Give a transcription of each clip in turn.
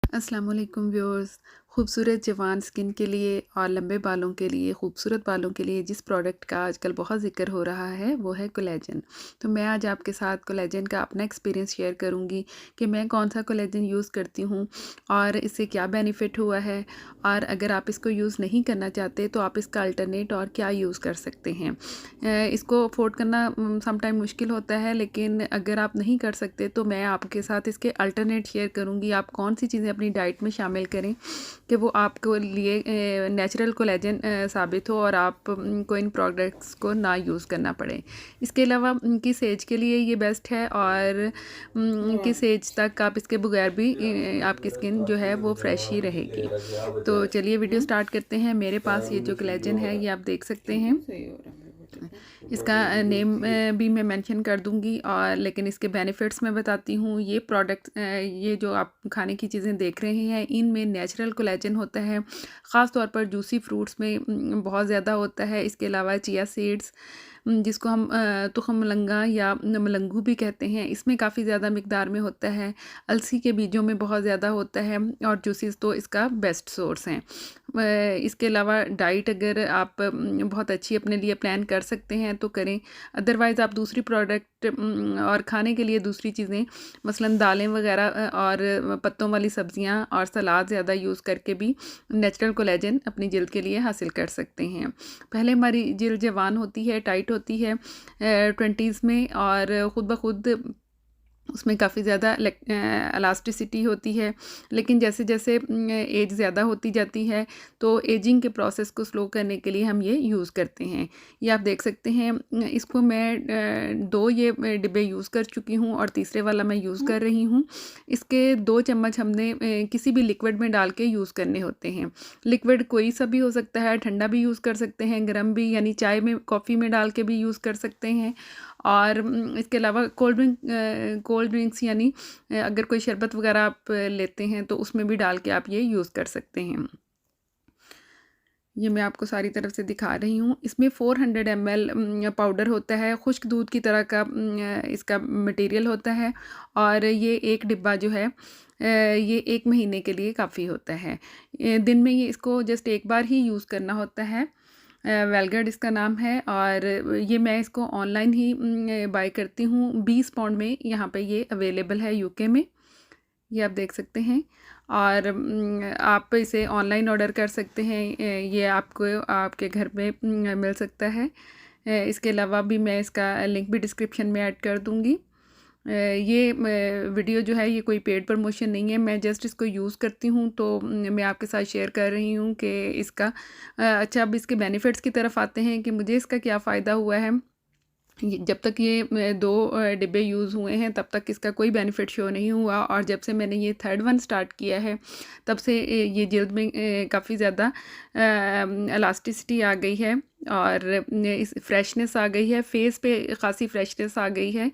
अस्सलाम वालेकुम व्यूअर्स। खूबसूरत जवान स्किन के लिए और लंबे बालों के लिए, खूबसूरत बालों के लिए जिस प्रोडक्ट का आजकल बहुत ज़िक्र हो रहा है वो है कोलेजन। तो मैं आज आपके साथ कोलेजन का अपना एक्सपीरियंस शेयर करूंगी कि मैं कौन सा कोलेजन यूज़ करती हूँ और इससे क्या बेनिफिट हुआ है, और अगर आप इसको यूज़ नहीं करना चाहते तो आप इसका अल्टरनेट और क्या यूज़ कर सकते हैं। इसको अफोर्ड करना सम टाइम मुश्किल होता है, लेकिन अगर आप नहीं कर सकते तो मैं आपके साथ इसके अल्टरनेट शेयर करूँगी। आप कौन सी चीज़ें अपनी डाइट में शामिल करें कि वो आपको लिए नेचुरल कोलेजन साबित हो और आप को इन प्रोडक्ट्स को ना यूज़ करना पड़े। इसके अलावा किस एज के लिए ये बेस्ट है, और किस एज तक आप इसके बगैर भी आपकी स्किन जो है वो फ्रेश ही रहेगी। तो चलिए वीडियो स्टार्ट करते हैं। मेरे पास ये जो कोलेजन है ये आप देख सकते हैं। इसका नेम भी मैं मेंशन कर दूंगी, और लेकिन इसके बेनिफिट्स मैं बताती हूँ। ये प्रोडक्ट, ये जो आप खाने की चीज़ें देख रहे हैं, इनमें नेचुरल कोलेजन होता है। ख़ास तौर पर जूसी फ्रूट्स में बहुत ज़्यादा होता है। इसके अलावा चिया सीड्स, जिसको हम तुखम मलंगा या मलंगू भी कहते हैं, इसमें काफ़ी ज़्यादा मिकदार में होता है। अलसी के बीजों में बहुत ज़्यादा होता है, और जूसीस तो इसका बेस्ट सोर्स हैं। इसके अलावा डाइट अगर आप बहुत अच्छी अपने लिए प्लान कर सकते हैं तो करें। अदरवाइज़ आप दूसरी प्रोडक्ट और खाने के लिए दूसरी चीज़ें, मसलन दालें वगैरह और पत्तों वाली सब्जियां और सलाद ज़्यादा यूज़ करके भी नेचुरल कोलेजन अपनी जिल्द के लिए हासिल कर सकते हैं। पहले हमारी जिल्द जवान होती है, टाइट होती है 20s में, और ख़ुद ब खुद उसमें काफ़ी ज़्यादा इलास्टिसिटी होती है। लेकिन जैसे जैसे एज ज़्यादा होती जाती है तो एजिंग के प्रोसेस को स्लो करने के लिए हम ये यूज़ करते हैं। ये आप देख सकते हैं। इसको मैं 2 ये डिब्बे यूज़ कर चुकी हूँ और तीसरे वाला मैं यूज़ कर रही हूँ। इसके 2 चम्मच हमने किसी भी लिक्विड में डाल के यूज़ करने होते हैं। लिक्विड कोई सा भी हो सकता है, ठंडा भी यूज़ कर सकते हैं, गर्म भी, यानी चाय में, कॉफ़ी में डाल के भी यूज़ कर सकते हैं। और इसके अलावा कोल्ड ड्रिंक्स, यानी अगर कोई शरबत वगैरह आप लेते हैं तो उसमें भी डाल के आप ये यूज़ कर सकते हैं। ये मैं आपको सारी तरफ से दिखा रही हूँ। इसमें 400 ml पाउडर होता है, खुश्क दूध की तरह का इसका मटेरियल होता है, और ये एक डिब्बा जो है ये 1 महीने के लिए काफ़ी होता है। दिन में ये इसको जस्ट एक बार ही यूज़ करना होता है। वेलगार्ड इसका नाम है, और ये मैं इसको ऑनलाइन ही बाय करती हूँ। 20 पाउंड में यहाँ पे ये अवेलेबल है यूके में। ये आप देख सकते हैं, और आप इसे ऑनलाइन ऑर्डर कर सकते हैं। ये आपको आपके घर पे मिल सकता है। इसके अलावा भी मैं इसका लिंक भी डिस्क्रिप्शन में ऐड कर दूँगी। ये वीडियो जो है ये कोई पेड प्रमोशन नहीं है, मैं जस्ट इसको यूज़ करती हूँ तो मैं आपके साथ शेयर कर रही हूँ कि इसका अच्छा। अब इसके बेनिफिट्स की तरफ आते हैं कि मुझे इसका क्या फ़ायदा हुआ है। जब तक ये 2 डिब्बे यूज़ हुए हैं तब तक इसका कोई बेनिफिट शो नहीं हुआ, और जब से मैंने ये 3rd वन स्टार्ट किया है तब से ये जिल्द में काफ़ी ज़्यादा इलास्टिसिटी आ गई है, और इस फ्रेशनेस आ गई है, फेस पे ख़ासी फ्रेशनेस आ गई है।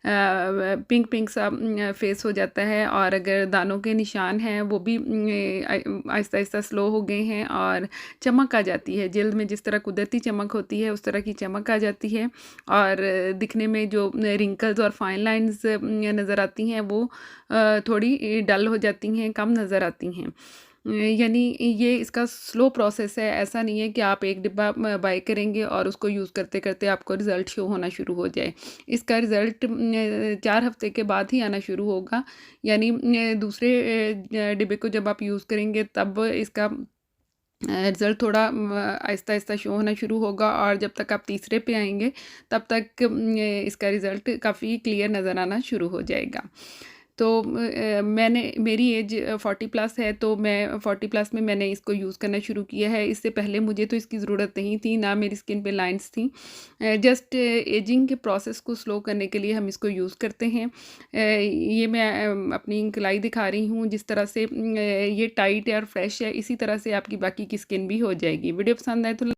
पिंक पिंक सा फेस हो जाता है, और अगर दानों के निशान हैं वो भी आहिस्ता आहिस्ता स्लो हो गए हैं, और चमक आ जाती है जिल्द में। जिस तरह कुदरती चमक होती है उस तरह की चमक आ जाती है, और दिखने में जो रिंकल्स और फाइन लाइंस नज़र आती हैं वो थोड़ी डल हो जाती हैं, कम नज़र आती हैं। यानी ये इसका स्लो प्रोसेस है। ऐसा नहीं है कि आप एक डिब्बा बाय करेंगे और उसको यूज़ करते करते आपको रिज़ल्ट शो होना शुरू हो जाए। इसका रिज़ल्ट 4 हफ्ते के बाद ही आना शुरू होगा। यानी दूसरे डिब्बे को जब आप यूज़ करेंगे तब इसका रिज़ल्ट थोड़ा आहिस्ता आहिस्ता शो होना शुरू होगा, और जब तक आप तीसरे पे आएंगे तब तक इसका रिज़ल्ट काफ़ी क्लियर नज़र आना शुरू हो जाएगा। तो मेरी एज 40 प्लस है, तो मैं 40 प्लस में मैंने इसको यूज़ करना शुरू किया है। इससे पहले मुझे तो इसकी ज़रूरत नहीं थी, ना मेरी स्किन पे लाइंस थी। जस्ट एजिंग के प्रोसेस को स्लो करने के लिए हम इसको यूज़ करते हैं। ये मैं अपनी कलाई दिखा रही हूँ, जिस तरह से ये टाइट और फ्रेश है, इसी तरह से आपकी बाकी की स्किन भी हो जाएगी। वीडियो पसंद आए तो